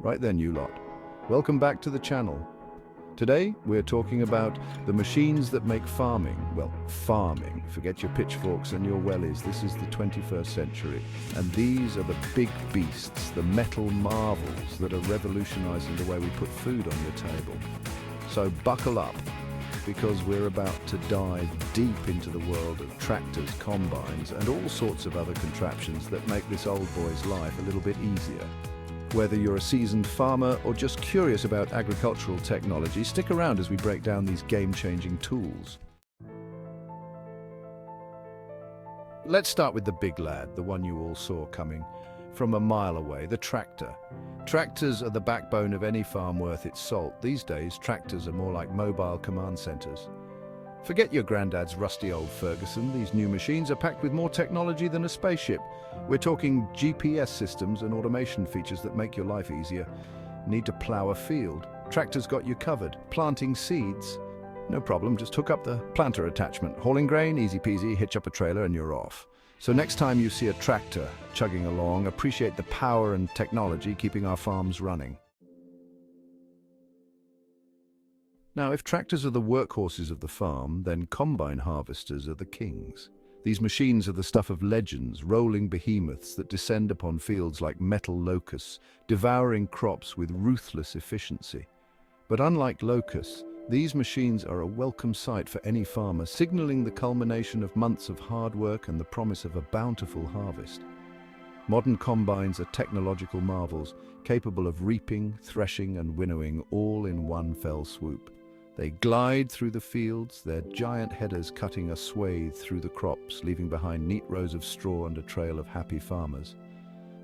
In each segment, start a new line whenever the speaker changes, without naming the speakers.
Right then, you lot. Welcome back to the channel. Today, we're talking about the machines that make farming, well, farming. Forget your pitchforks and your wellies. This is the 21st century. And these are the big beasts, the metal marvels that are revolutionizing the way we put food on your table. So buckle up, because we're about to dive deep into the world of tractors, combines, and all sorts of other contraptions that make this old boy's life a little bit easier. Whether you're a seasoned farmer or just curious about agricultural technology, stick around as we break down these game-changing tools. Let's start with the big lad, the one you all saw coming from a mile away, the tractor. Tractors are the backbone of any farm worth its salt. These days, tractors are more like mobile command centers. Forget your granddad's rusty old Ferguson. These new machines are packed with more technology than a spaceship. We're talking GPS systems and automation features that make your life easier. Need to plow a field? Tractor's got you covered. Planting seeds? No problem, just hook up the planter attachment. Hauling grain? Easy peasy, hitch up a trailer and you're off. So next time you see a tractor chugging along, appreciate the power and technology keeping our farms running. Now, if tractors are the workhorses of the farm, then combine harvesters are the kings. These machines are the stuff of legends, rolling behemoths that descend upon fields like metal locusts, devouring crops with ruthless efficiency. But unlike locusts, these machines are a welcome sight for any farmer, signaling the culmination of months of hard work and the promise of a bountiful harvest. Modern combines are technological marvels, capable of reaping, threshing, and winnowing all in one fell swoop. They glide through the fields, their giant headers cutting a swathe through the crops, leaving behind neat rows of straw and a trail of happy farmers.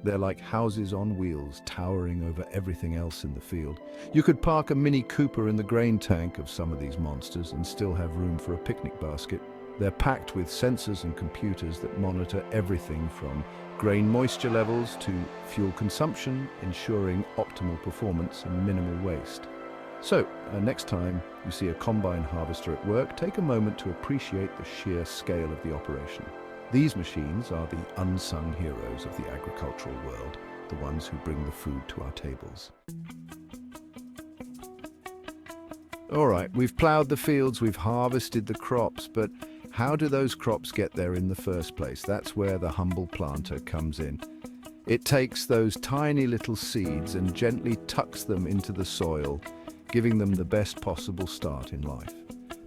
They're like houses on wheels, towering over everything else in the field. You could park a Mini Cooper in the grain tank of some of these monsters and still have room for a picnic basket. They're packed with sensors and computers that monitor everything from grain moisture levels to fuel consumption, ensuring optimal performance and minimal waste. So, next time you see a combine harvester at work, take a moment to appreciate the sheer scale of the operation. These machines are the unsung heroes of the agricultural world, the ones who bring the food to our tables. All right, we've plowed the fields, we've harvested the crops, but how do those crops get there in the first place? That's where the humble planter comes in. It takes those tiny little seeds and gently tucks them into the soil, giving them the best possible start in life.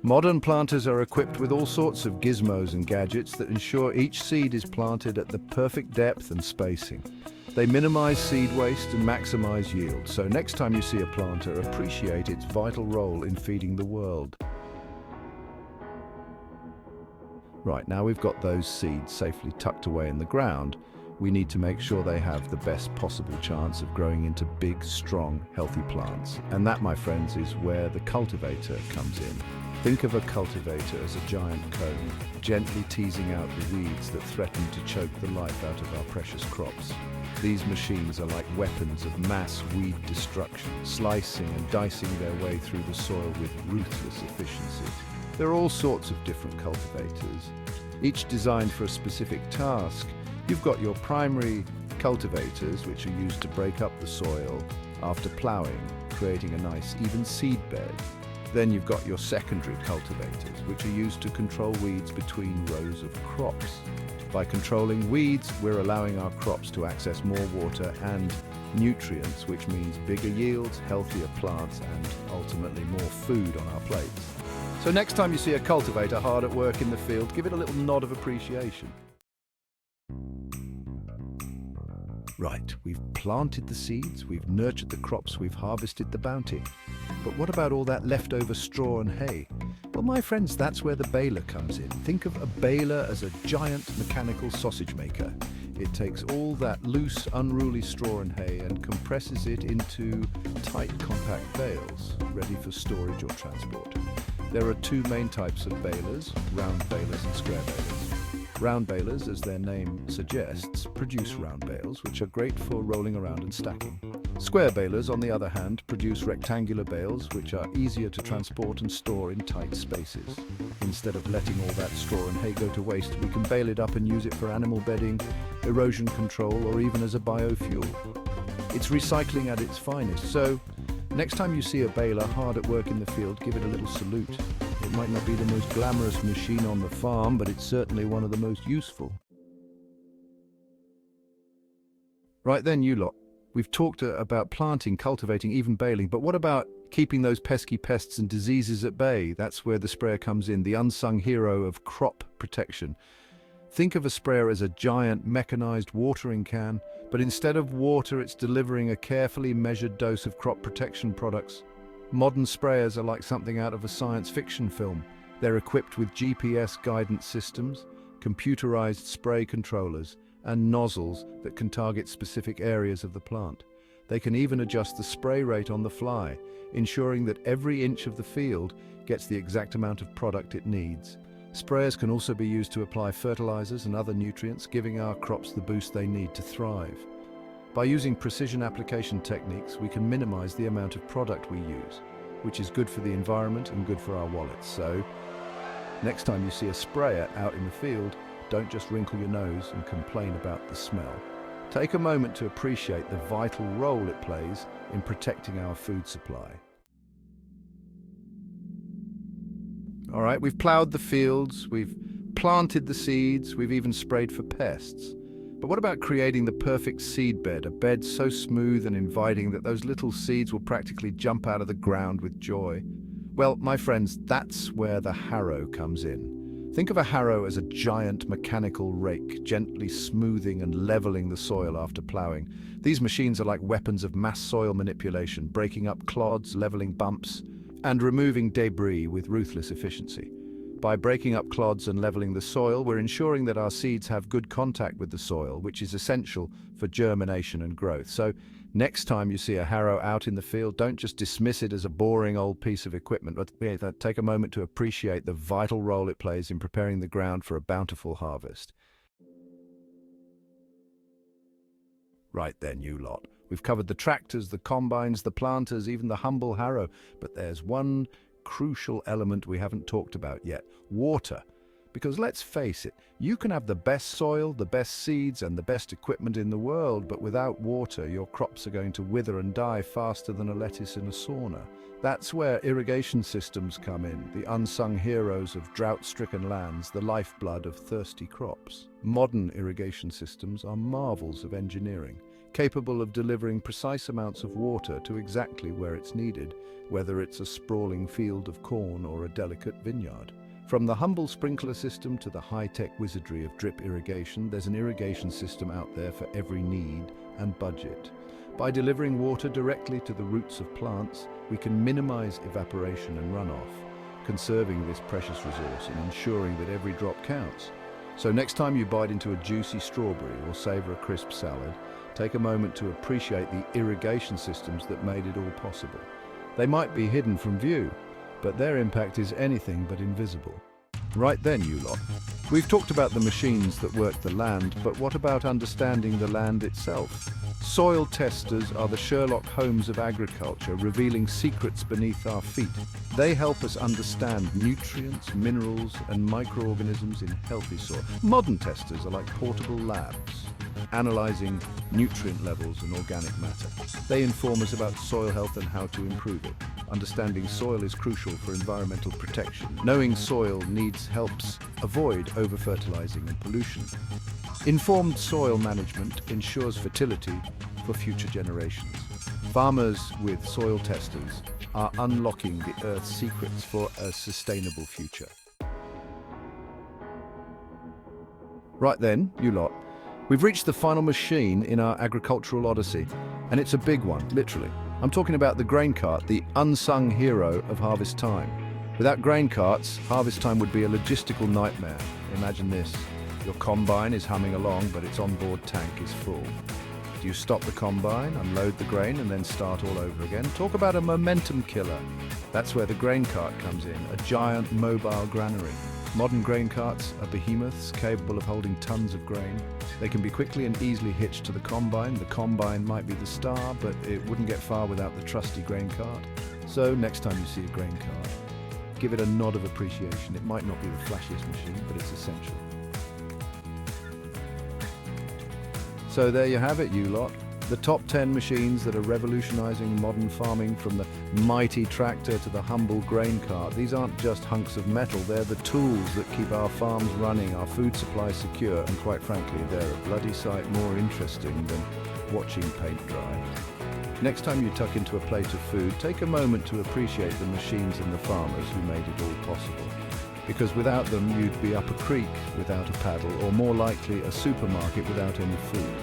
Modern planters are equipped with all sorts of gizmos and gadgets that ensure each seed is planted at the perfect depth and spacing. They minimize seed waste and maximize yield, so next time you see a planter, appreciate its vital role in feeding the world. Right, now we've got those seeds safely tucked away in the ground, we need to make sure they have the best possible chance of growing into big, strong, healthy plants. And that, my friends, is where the cultivator comes in. Think of a cultivator as a giant comb, gently teasing out the weeds that threaten to choke the life out of our precious crops. These machines are like weapons of mass weed destruction, slicing and dicing their way through the soil with ruthless efficiency. There are all sorts of different cultivators, each designed for a specific task. You've got your primary cultivators, which are used to break up the soil after ploughing, creating a nice even seed bed. Then you've got your secondary cultivators, which are used to control weeds between rows of crops. By controlling weeds, we're allowing our crops to access more water and nutrients, which means bigger yields, healthier plants, and ultimately more food on our plates. So next time you see a cultivator hard at work in the field, give it a little nod of appreciation. Right, we've planted the seeds, we've nurtured the crops, we've harvested the bounty. But what about all that leftover straw and hay? Well, my friends, that's where the baler comes in. Think of a baler as a giant mechanical sausage maker. It takes all that loose, unruly straw and hay and compresses it into tight, compact bales, ready for storage or transport. There are two main types of balers, round balers and square balers. Round balers, as their name suggests, produce round bales, which are great for rolling around and stacking. Square balers, on the other hand, produce rectangular bales, which are easier to transport and store in tight spaces. Instead of letting all that straw and hay go to waste, we can bale it up and use it for animal bedding, erosion control, or even as a biofuel. It's recycling at its finest. So, next time you see a baler hard at work in the field, give it a little salute. It might not be the most glamorous machine on the farm, but it's certainly one of the most useful. Right then, you lot. We've talked about planting, cultivating, even baling, but what about keeping those pesky pests and diseases at bay? That's where the sprayer comes in, the unsung hero of crop protection. Think of a sprayer as a giant mechanized watering can, but instead of water, it's delivering a carefully measured dose of crop protection products. Modern sprayers are like something out of a science fiction film. They're equipped with GPS guidance systems, computerized spray controllers, and nozzles that can target specific areas of the plant. They can even adjust the spray rate on the fly, ensuring that every inch of the field gets the exact amount of product it needs. Sprayers can also be used to apply fertilizers and other nutrients, giving our crops the boost they need to thrive. By using precision application techniques, we can minimize the amount of product we use, which is good for the environment and good for our wallets. So, next time you see a sprayer out in the field, don't just wrinkle your nose and complain about the smell. Take a moment to appreciate the vital role it plays in protecting our food supply. All right, we've plowed the fields, we've planted the seeds, we've even sprayed for pests. But what about creating the perfect seed bed, a bed so smooth and inviting that those little seeds will practically jump out of the ground with joy? Well, my friends, that's where the harrow comes in. Think of a harrow as a giant mechanical rake, gently smoothing and leveling the soil after plowing. These machines are like weapons of mass soil manipulation, breaking up clods, leveling bumps, and removing debris with ruthless efficiency. By breaking up clods and leveling the soil, we're ensuring that our seeds have good contact with the soil, which is essential for germination and growth. So, next time you see a harrow out in the field, don't just dismiss it as a boring old piece of equipment, but take a moment to appreciate the vital role it plays in preparing the ground for a bountiful harvest. Right then, you lot. We've covered the tractors, the combines, the planters, even the humble harrow, but there's one crucial element we haven't talked about yet: water. Because let's face it, you can have the best soil, the best seeds, and the best equipment in the world, but without water, your crops are going to wither and die faster than a lettuce in a sauna. That's where irrigation systems come in, the unsung heroes of drought-stricken lands, the lifeblood of thirsty crops. Modern irrigation systems are marvels of engineering, capable of delivering precise amounts of water to exactly where it's needed, whether it's a sprawling field of corn or a delicate vineyard. From the humble sprinkler system to the high-tech wizardry of drip irrigation, there's an irrigation system out there for every need and budget. By delivering water directly to the roots of plants, we can minimize evaporation and runoff, conserving this precious resource and ensuring that every drop counts. So next time you bite into a juicy strawberry or savor a crisp salad, take a moment to appreciate the irrigation systems that made it all possible. They might be hidden from view, but their impact is anything but invisible. Right then, you lot. We've talked about the machines that work the land, but what about understanding the land itself? Soil testers are the Sherlock Holmes of agriculture, revealing secrets beneath our feet. They help us understand nutrients, minerals, and microorganisms in healthy soil. Modern testers are like portable labs, analyzing nutrient levels and organic matter. They inform us about soil health and how to improve it. Understanding soil is crucial for environmental protection. Knowing soil needs helps avoid over-fertilizing and pollution. Informed soil management ensures fertility for future generations. Farmers with soil testers are unlocking the Earth's secrets for a sustainable future. Right then, you lot. We've reached the final machine in our agricultural odyssey, and it's a big one, literally. I'm talking about the grain cart, the unsung hero of harvest time. Without grain carts, harvest time would be a logistical nightmare. Imagine this. Your combine is humming along, but its onboard tank is full. Do you stop the combine, unload the grain, and then start all over again? Talk about a momentum killer. That's where the grain cart comes in, a giant mobile granary. Modern grain carts are behemoths capable of holding tons of grain. They can be quickly and easily hitched to the combine. The combine might be the star, but it wouldn't get far without the trusty grain cart. So next time you see a grain cart, give it a nod of appreciation. It might not be the flashiest machine, but it's essential. So there you have it, you lot. The top 10 machines that are revolutionizing modern farming, from the mighty tractor to the humble grain cart. These aren't just hunks of metal, they're the tools that keep our farms running, our food supply secure, and quite frankly, they're a bloody sight more interesting than watching paint dry. Next time you tuck into a plate of food, take a moment to appreciate the machines and the farmers who made it all possible. Because without them, you'd be up a creek without a paddle, or more likely, a supermarket without any food.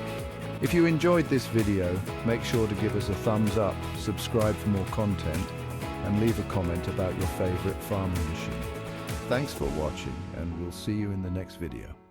If you enjoyed this video, make sure to give us a thumbs up, subscribe for more content, and leave a comment about your favorite farming machine. Thanks for watching, and we'll see you in the next video.